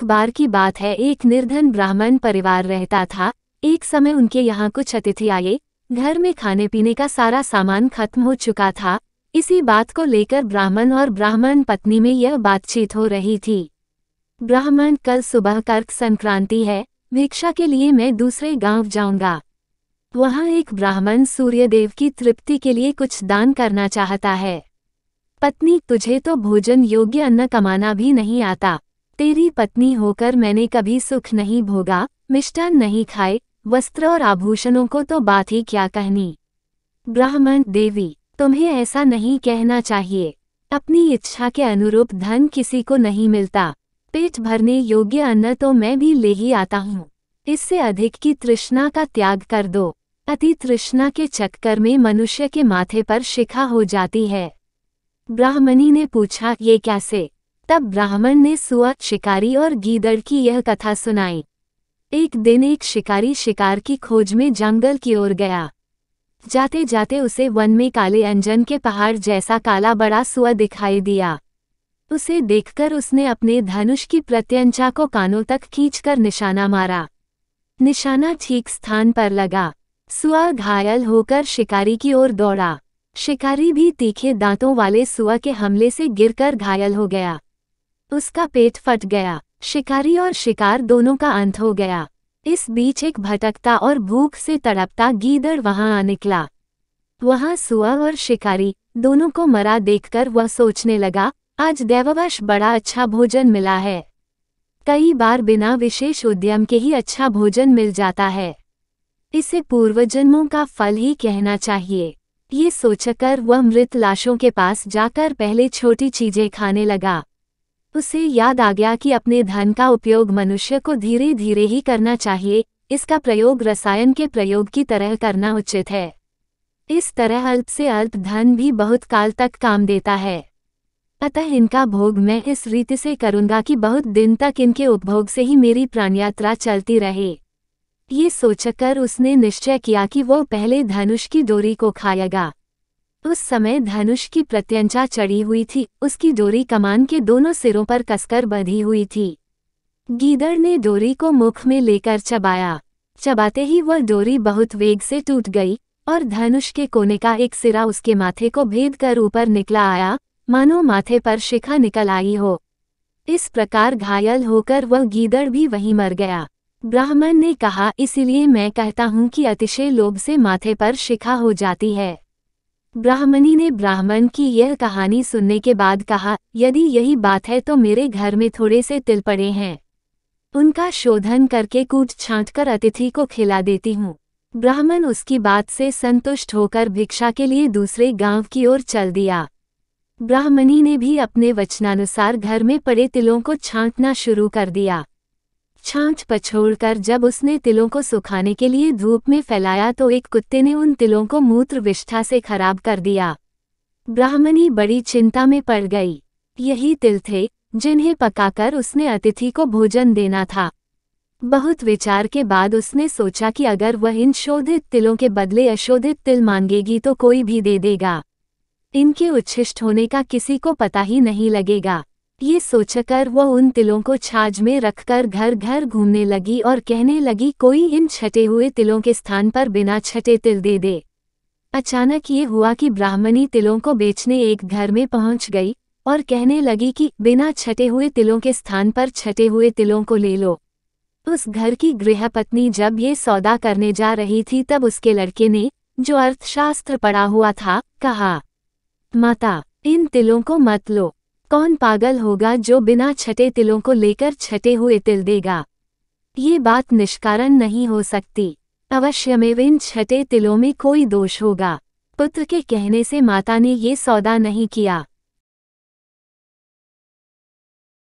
एक बार की बात है, एक निर्धन ब्राह्मण परिवार रहता था। एक समय उनके यहाँ कुछ अतिथि आए। घर में खाने पीने का सारा सामान खत्म हो चुका था। इसी बात को लेकर ब्राह्मण और ब्राह्मण पत्नी में यह बातचीत हो रही थी। ब्राह्मण, कल सुबह कर्क संक्रांति है, भिक्षा के लिए मैं दूसरे गांव जाऊंगा। वहां एक ब्राह्मण सूर्यदेव की तृप्ति के लिए कुछ दान करना चाहता है। पत्नी, तुझे तो भोजन योग्य अन्न कमाना भी नहीं आता। तेरी पत्नी होकर मैंने कभी सुख नहीं भोगा, मिष्टान नहीं खाए, वस्त्र और आभूषणों को तो बात ही क्या कहनी। ब्राह्मण, देवी, तुम्हें ऐसा नहीं कहना चाहिए। अपनी इच्छा के अनुरूप धन किसी को नहीं मिलता। पेट भरने योग्य अन्न तो मैं भी ले ही आता हूँ। इससे अधिक की तृष्णा का त्याग कर दो। अति तृष्णा के चक्कर में मनुष्य के माथे पर शिखा हो जाती है। ब्राह्मणी ने पूछा, ये कैसे? तब ब्राह्मण ने सुआ, शिकारी और गीदड़ की यह कथा सुनाई। एक दिन एक शिकारी शिकार की खोज में जंगल की ओर गया। जाते जाते उसे वन में काले अंजन के पहाड़ जैसा काला बड़ा सुआ दिखाई दिया। उसे देखकर उसने अपने धनुष की प्रत्यंचा को कानों तक खींचकर निशाना मारा। निशाना ठीक स्थान पर लगा। सुआ घायल होकर शिकारी की ओर दौड़ा। शिकारी भी तीखे दांतों वाले सुआ के हमले से गिरकर घायल हो गया। उसका पेट फट गया। शिकारी और शिकार दोनों का अंत हो गया। इस बीच एक भटकता और भूख से तड़पता गीदड़ वहां आ निकला। वहां सुआ और शिकारी दोनों को मरा देखकर वह सोचने लगा, आज दैववश बड़ा अच्छा भोजन मिला है। कई बार बिना विशेष उद्यम के ही अच्छा भोजन मिल जाता है। इसे पूर्वजन्मों का फल ही कहना चाहिए। ये सोचकर वह मृत लाशों के पास जाकर पहले छोटी चीजें खाने लगा। उसे याद आ गया कि अपने धन का उपयोग मनुष्य को धीरे धीरे ही करना चाहिए। इसका प्रयोग रसायन के प्रयोग की तरह करना उचित है। इस तरह अल्प से अल्प धन भी बहुत काल तक काम देता है। अतः इनका भोग मैं इस रीति से करूंगा कि बहुत दिन तक इनके उपभोग से ही मेरी प्राणयात्रा चलती रहे। ये सोचकर उसने निश्चय किया कि वो पहले धनुष की डोरी को खाएगा। उस समय धनुष की प्रत्यंचा चढ़ी हुई थी। उसकी डोरी कमान के दोनों सिरों पर कसकर बंधी हुई थी। गीदड़ ने डोरी को मुख में लेकर चबाया। चबाते ही वह डोरी बहुत वेग से टूट गई और धनुष के कोने का एक सिरा उसके माथे को भेद कर ऊपर निकला आया, मानो माथे पर शिखा निकल आई हो। इस प्रकार घायल होकर वह गीदड़ भी वहीं मर गया। ब्राह्मण ने कहा, इसीलिए मैं कहता हूँ कि अतिशय लोभ से माथे पर शिखा हो जाती है। ब्राह्मणी ने ब्राह्मण की यह कहानी सुनने के बाद कहा, यदि यही बात है तो मेरे घर में थोड़े से तिल पड़े हैं। उनका शोधन करके कूट छांट कर अतिथि को खिला देती हूँ। ब्राह्मण उसकी बात से संतुष्ट होकर भिक्षा के लिए दूसरे गांव की ओर चल दिया। ब्राह्मणी ने भी अपने वचनानुसार घर में पड़े तिलों को छांटना शुरू कर दिया। छांट पछोड़कर जब उसने तिलों को सुखाने के लिए धूप में फैलाया तो एक कुत्ते ने उन तिलों को मूत्र विष्ठा से खराब कर दिया। ब्राह्मणी बड़ी चिंता में पड़ गई। यही तिल थे जिन्हें पकाकर उसने अतिथि को भोजन देना था। बहुत विचार के बाद उसने सोचा कि अगर वह इन शोधित तिलों के बदले अशोधित तिल मांगेगी तो कोई भी दे देगा। इनके उच्छिष्ट होने का किसी को पता ही नहीं लगेगा। ये सोचकर वह उन तिलों को छाछ में रखकर घर घर घूमने लगी और कहने लगी, कोई इन छटे हुए तिलों के स्थान पर बिना छटे तिल दे दे। अचानक ये हुआ कि ब्राह्मणी तिलों को बेचने एक घर में पहुंच गई और कहने लगी कि बिना छटे हुए तिलों के स्थान पर छटे हुए तिलों को ले लो। उस घर की गृहपत्नी जब ये सौदा करने जा रही थी तब उसके लड़के ने, जो अर्थशास्त्र पढ़ा हुआ था, कहा, माता, इन तिलों को मत लो। कौन पागल होगा जो बिना छटे तिलों को लेकर छटे हुए तिल देगा? ये बात निष्कारण नहीं हो सकती। अवश्यमेव इन छटे तिलों में कोई दोष होगा। पुत्र के कहने से माता ने ये सौदा नहीं किया।